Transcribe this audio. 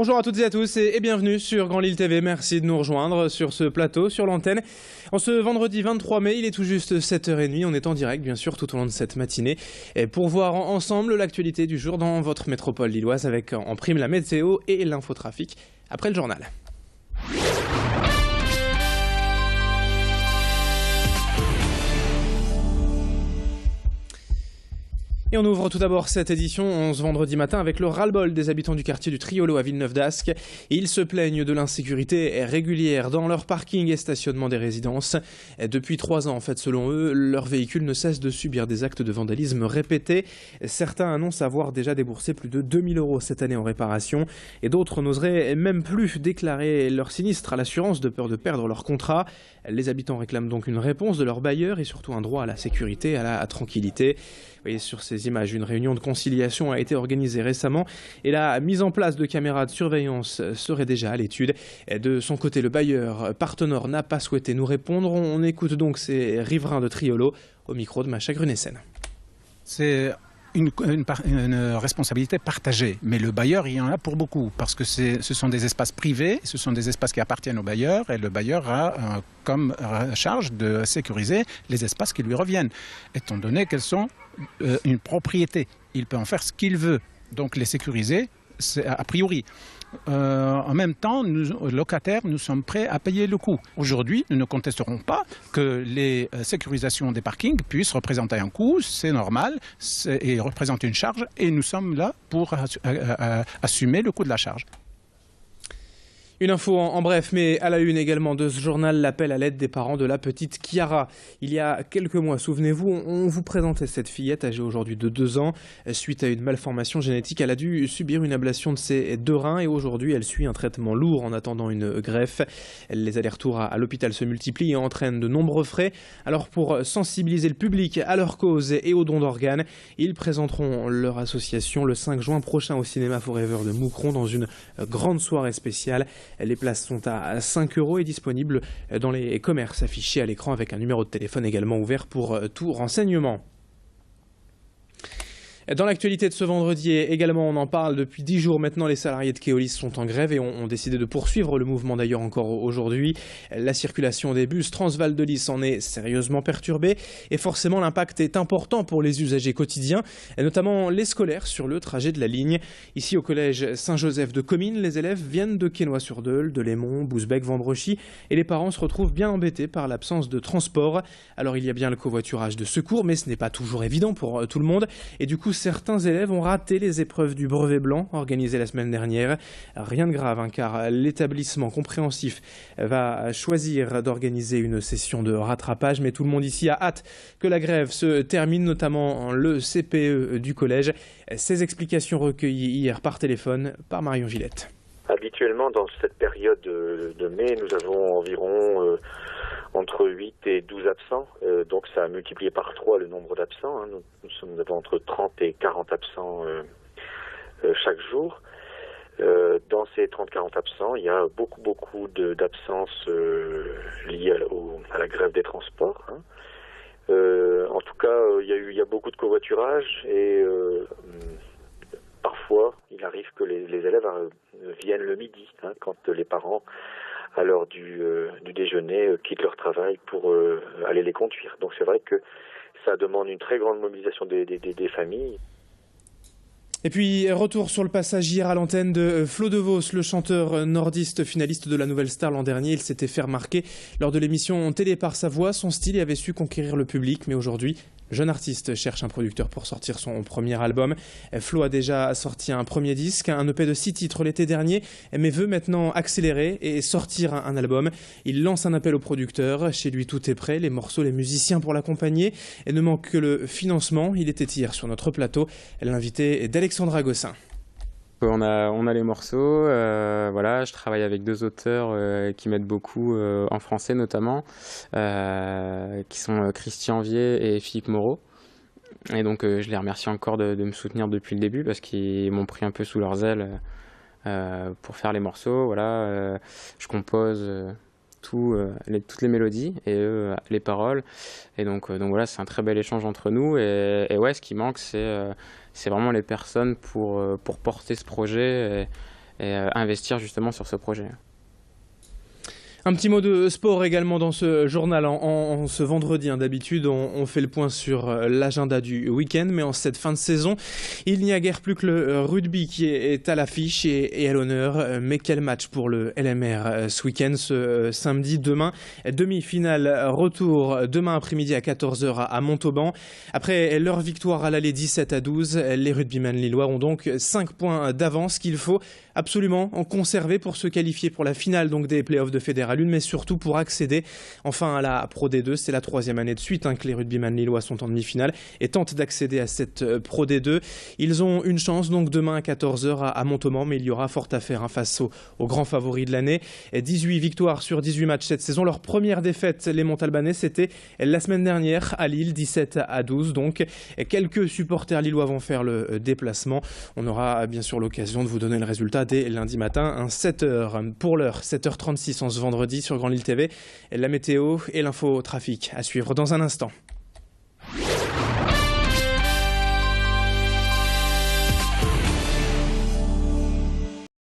Bonjour à toutes et à tous et bienvenue sur Grand Lille TV. Merci de nous rejoindre sur ce plateau, sur l'antenne. En ce vendredi 23 mai, il est tout juste 7h30. On est en direct, bien sûr, tout au long de cette matinée. Et pour voir ensemble l'actualité du jour dans votre métropole lilloise avec en prime la météo et l'infotrafic après le journal. Et on ouvre tout d'abord cette édition ce vendredi matin avec le ras-le-bol des habitants du quartier du Triolo à Villeneuve-d'Ascq. Ils se plaignent de l'insécurité régulière dans leur parking et stationnement des résidences. Depuis 3 ans, en fait, selon eux, leurs véhicules ne cessent de subir des actes de vandalisme répétés. Certains annoncent avoir déjà déboursé plus de 2 000 € cette année en réparation. Et d'autres n'oseraient même plus déclarer leur sinistre à l'assurance de peur de perdre leur contrat. Les habitants réclament donc une réponse de leur bailleur et surtout un droit à la sécurité, à la tranquillité. Vous voyez sur ces images, une réunion de conciliation a été organisée récemment et la mise en place de caméras de surveillance serait déjà à l'étude. De son côté, le bailleur Partenor n'a pas souhaité nous répondre. On écoute donc ces riverains de Triolo au micro de Macha Grunessen. C'est une responsabilité partagée, mais le bailleur, il y en a pour beaucoup, parce que ce sont des espaces privés, ce sont des espaces qui appartiennent au bailleur, et le bailleur a comme charge de sécuriser les espaces qui lui reviennent, étant donné qu'elles sont une propriété. Il peut en faire ce qu'il veut, donc les sécuriser, c'est a priori. En même temps, nous, locataires, nous sommes prêts à payer le coût. Aujourd'hui, nous ne contesterons pas que les sécurisations des parkings puissent représenter un coût, c'est normal, et représenter une charge, et nous sommes là pour assumer le coût de la charge. Une info en bref, mais à la une également de ce journal, l'appel à l'aide des parents de la petite Chiara. Il y a quelques mois, souvenez-vous, on vous présentait cette fillette âgée aujourd'hui de 2 ans. Suite à une malformation génétique, elle a dû subir une ablation de ses 2 reins et aujourd'hui, elle suit un traitement lourd en attendant une greffe. Les allers-retours à l'hôpital se multiplient et entraînent de nombreux frais. Alors pour sensibiliser le public à leur cause et aux dons d'organes, ils présenteront leur association le 5 juin prochain au cinéma Forever de Moucron dans une grande soirée spéciale. Les places sont à 5 € et disponibles dans les commerces affichés à l'écran avec un numéro de téléphone également ouvert pour tout renseignement. Dans l'actualité de ce vendredi également, on en parle depuis 10 jours maintenant, les salariés de Keolis sont en grève et ont décidé de poursuivre le mouvement d'ailleurs encore aujourd'hui. La circulation des bus Transval de Lys en est sérieusement perturbée et forcément l'impact est important pour les usagers quotidiens, et notamment les scolaires sur le trajet de la ligne. Ici au collège Saint-Joseph de Comines, les élèves viennent de Quesnoy-sur-Deuil, de Lémont, Bousbecq, Vendrechy et les parents se retrouvent bien embêtés par l'absence de transport. Alors il y a bien le covoiturage de secours, mais ce n'est pas toujours évident pour tout le monde et du coup certains élèves ont raté les épreuves du brevet blanc organisées la semaine dernière. Rien de grave, car l'établissement compréhensif va choisir d'organiser une session de rattrapage, mais tout le monde ici a hâte que la grève se termine, notamment le CPE du collège. Ces explications recueillies hier par téléphone par Marion Gillette. Habituellement, dans cette période de mai, nous avons environ entre 8 et 12 absents, donc ça a multiplié par 3 le nombre d'absents. Nous avons entre 30 et 40 absents chaque jour. Dans ces 30-40 absents, il y a beaucoup d'absences liées à la grève des transports. En tout cas, il y a beaucoup de covoiturage et parfois, il arrive que les élèves viennent le midi, quand les parents, à l'heure du déjeuner, quittent leur travail pour aller les conduire. Donc c'est vrai que ça demande une très grande mobilisation des familles. Et puis, retour sur le passage hier à l'antenne de Flo De Vos, le chanteur nordiste finaliste de la Nouvelle Star l'an dernier. Il s'était fait remarquer lors de l'émission Télé par sa voix. Son style y avait su conquérir le public, mais aujourd'hui, le jeune artiste cherche un producteur pour sortir son premier album. Flo a déjà sorti un premier disque, un EP de 6 titres l'été dernier, mais veut maintenant accélérer et sortir un album. Il lance un appel aux producteurs. Chez lui, tout est prêt, les morceaux, les musiciens pour l'accompagner. Et ne manque que le financement. Il était hier sur notre plateau. L'invité est d'Alexandra Gossin. On a les morceaux, voilà, je travaille avec 2 auteurs qui m'aident beaucoup, en français notamment, qui sont Christian Vier et Philippe Moreau. Et donc je les remercie encore de me soutenir depuis le début parce qu'ils m'ont pris un peu sous leurs ailes pour faire les morceaux. Voilà, je compose toutes les mélodies et eux les paroles. Et donc voilà, c'est un très bel échange entre nous. Et ouais, ce qui manque, c'est vraiment les personnes pour porter ce projet et investir justement sur ce projet. Un petit mot de sport également dans ce journal. En ce vendredi, d'habitude, on fait le point sur l'agenda du week-end, mais en cette fin de saison, il n'y a guère plus que le rugby qui est à l'affiche et à l'honneur. Mais quel match pour le LMR ce week-end, ce samedi, demain. Demi-finale, retour demain après-midi à 14h à Montauban. Après leur victoire à l'aller 17-12, les rugbymen lillois ont donc 5 points d'avance qu'il faut absolument en conserver pour se qualifier pour la finale donc des playoffs de Fédéral 1, mais surtout pour accéder enfin à la Pro D2. C'est la 3e année de suite que les rugbymen lillois sont en demi-finale et tentent d'accéder à cette Pro D2. Ils ont une chance donc demain à 14h à Montauban, mais il y aura fort à faire face aux grands favoris de l'année. 18 victoires sur 18 matchs cette saison. Leur première défaite, les Montalbanais, c'était la semaine dernière à Lille, 17-12. Donc quelques supporters lillois vont faire le déplacement. On aura bien sûr l'occasion de vous donner le résultat dès lundi matin, 7h. Pour l'heure, 7h36 en ce vendredi sur Grand Lille TV. La météo et l'info trafic à suivre dans un instant.